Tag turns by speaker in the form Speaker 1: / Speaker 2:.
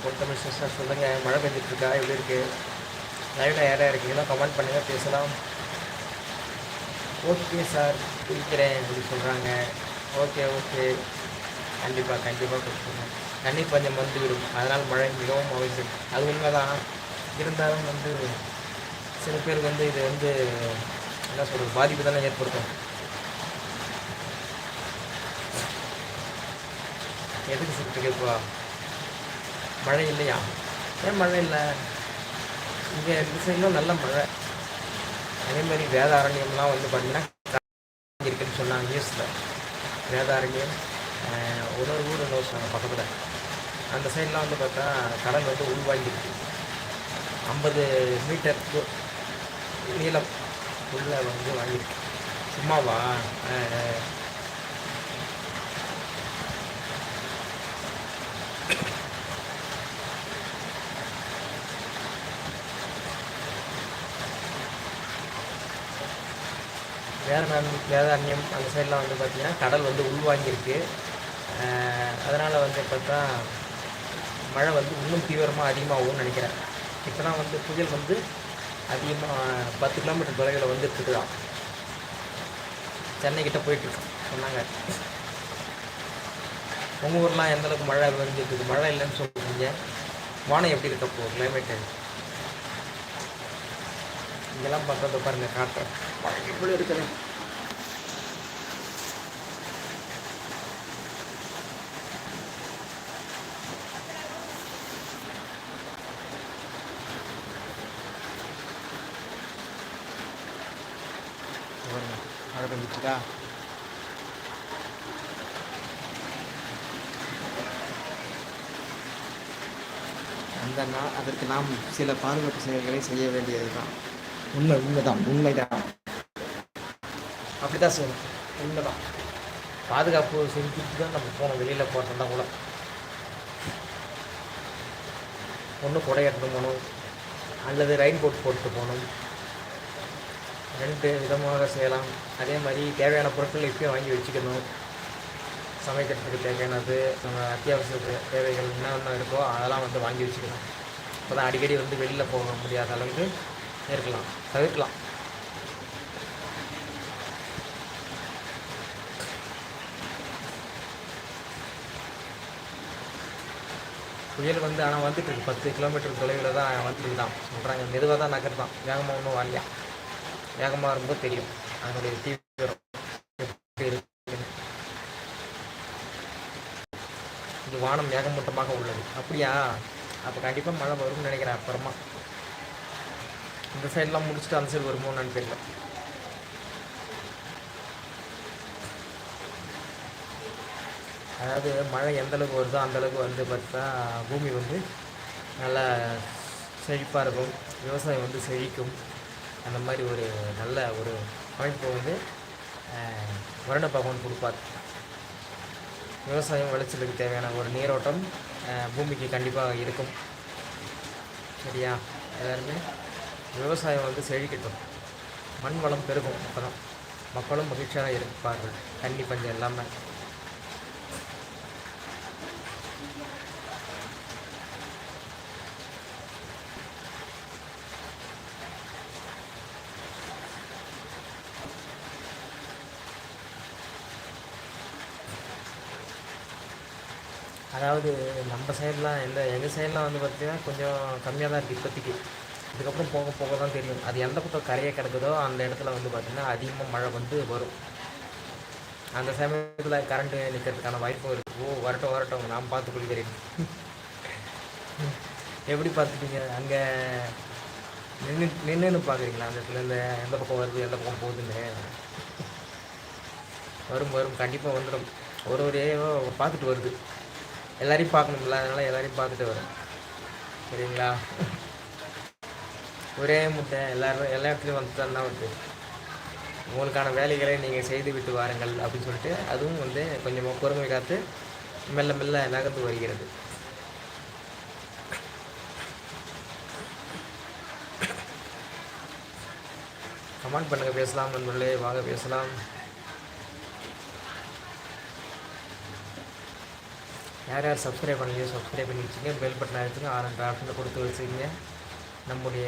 Speaker 1: Tamil sister சொல்லுங்கள், மழை பெஞ்சிட்ருக்கா? எப்படி இருக்குது? லைவில் யாராக இருக்கீங்களோ கமெண்ட் பண்ணுங்கள், பேசலாம். ஓகே சார், குடிக்கிறேன் அப்படி சொல்கிறாங்க. ஓகே ஓகே, கண்டிப்பாக கண்டிப்பாக கொடுத்துருங்க. தண்ணீர் பஞ்சம் வந்துவிடும், அதனால் மழை மிகவும் அவசியம். அது உண்மைதான். இருந்தாலும் சில பேருக்கு இது என்ன சொல்கிறது, பாதிப்பு தானே ஏற்படுத்தும். எதுக்கு சொல்லிட்டு இப்போ மழை இல்லையா? ஏன் மழை இல்லை? இங்கே இந்த சைட்லாம் நல்ல மழை. அதேமாதிரி வேதாரண்யம்லாம் பார்த்திங்கன்னா இருக்குன்னு சொன்னாங்க நியூஸில். வேதாரண்யம் ஒரு ஊர் என்ன சொன்னாங்க பக்கத்தில். அந்த சைட்லாம் பார்த்தா கடல் உள்வாங்கிருக்கு. 50 மீட்டர் நீளம் உள்ளே வாங்கியிருக்கு. சும்மாவா? வேதாரண்யம் அந்த சைடெலாம் பார்த்திங்கன்னா கடல் உள்வாங்கியிருக்கு. அதனால் பார்த்தா மழை இன்னும் தீவிரமாக அதிகமாகும்னு நினைக்கிறேன். இப்போ தான் புயல் அதிகமாக 10 கிலோமீட்டர் தொலைவில் வந்துட்டுருக்குதான். சென்னைக்கிட்ட போயிட்டுருக்கு சொன்னாங்க. உங்கள் ஊர்லாம் எந்தளவுக்கு மழை வந்துருக்குது? மழை இல்லைன்னு சொல்லுவீங்க. வானம் எப்படி இருக்கப்போ கிளைமேட்டு? இங்கெல்லாம் பார்க்குறத பாருங்கள், காட்டுறேன் மழை எப்படி இருக்குது. மழை பெஞ்சிட்டுருக்கா? அதற்கு நாம் சில பாதுகாப்பு செயல்களை செய்ய வேண்டியது தான். உண்மைதான். அப்படி தான் செய்யணும். உண்மைதான். பாதுகாப்பு செஞ்சுட்டு தான் நம்ம போகணும். வெளியில் போகிறதா கூட ஒன்று கொடை எடுத்துகிட்டு போகணும், அல்லது ரெயின் கோட் போட்டு போகணும். 2 விதமாக செய்யலாம். அதே மாதிரி தேவையான பொருட்கள் இப்போயும் வாங்கி வச்சுக்கணும். சமைக்கிறதுக்கு தேவையானது, நம்ம அத்தியாவசிய தேவைகள் என்னென்ன இருக்கோ அதெல்லாம் வாங்கி வச்சுக்கணும். இப்போ தான் அடிக்கடி வெளியில் போக முடியாத அளவுக்கு தவிர்க்கலாம். புயல் ஆனால் வந்துட்டுருக்கு. 10 கிலோமீட்டர் தொலைவில் தான் வந்துட்டு தான் சொல்கிறாங்க. மெதுவாக தான் நகர்தான், வேகமாக ஒன்றும் வரலையா. வேகமாக இருக்கும்போது தெரியும் அதனுடைய தீவிரம் எப்படி இருக்கு. இது வானம் மேகமூட்டமாக உள்ளது. அப்படியா? அப்போ கண்டிப்பாக மழை வரும்னு நினைக்கிறேன். அப்புறமா இந்த சைடெலாம் முடிச்சுட்டு அந்த சைடு வருமோன்னு தெரியல. அதாவது மழை எந்தளவுக்கு வருதோ அந்தளவுக்கு பார்த்தா பூமி நல்லா செழிப்பாக இருக்கும், விவசாயம் செழிக்கும். அந்த மாதிரி ஒரு நல்ல ஒரு அமைப்பு வருண பகவான் கொடுப்பார். விவசாயம் விளைச்சலுக்கு தேவையான ஒரு நீரோட்டம் பூமிக்கு கண்டிப்பாக இருக்கும். சரியா? எல்லாருமே விவசாயம் செழிக்கட்டும், மண் வளம் பெருகும். அப்போ தான் மக்களும் மகிழ்ச்சியாக இருப்பார்கள். தண்ணி பஞ்சம் இல்லாமல். அதாவது நம்ம சைடெலாம் எங்கள் சைடெலாம் பார்த்திங்கன்னா கொஞ்சம் கம்மியாக தான் இருக்குது இப்போதைக்கு. இதுக்கப்புறம் போக போக தான் தெரியும். அது எந்த பக்கம் கரையை கிடக்குதோ அந்த இடத்துல பார்த்திங்கன்னா அதிகமாக மழை வரும். அந்த சமயத்தில் கரண்ட்டு நிற்கிறதுக்கான வாய்ப்பும் இருக்குது. வரட்டும் நாம் பார்த்து கொள்கிறேன். எப்படி பார்த்துட்டீங்க? அங்கே நின்று பார்க்குறீங்களா? அந்த இடத்துல எந்த பக்கம் வருது, எந்த பக்கம் போகுதுன்னு? வரும் கண்டிப்பாக வந்துடும். ஒரு பார்த்துட்டு வருது. எல்லாரையும் பார்க்கணும்ல, அதனால் எல்லாரையும் பார்த்துட்டு வரும். சரிங்களா? ஒரே முட்டை எல்லா இடத்துலையும் தான் வருது. உங்களுக்கான வேலைகளை நீங்கள் செய்து விட்டு வாருங்கள் அப்படின்னு சொல்லிட்டு அதுவும் கொஞ்சம் பொறுமை காத்து மெல்ல மெல்ல நகர்ந்து வருகிறது. கமெண்ட் பண்ணுங்கள், பேசலாம் நண்பர்களே, வாங்க பேசலாம். யார் யார் சப்ஸ்கிரைப் பண்ணலையோ சப்ஸ்கிரைப் பண்ணி வச்சுங்க, பெல் பட்டன் அழுத்துங்க, ஆல் என்ற ஆப்ஷனில் கொடுத்து வச்சுக்கோங்க. நம்முடைய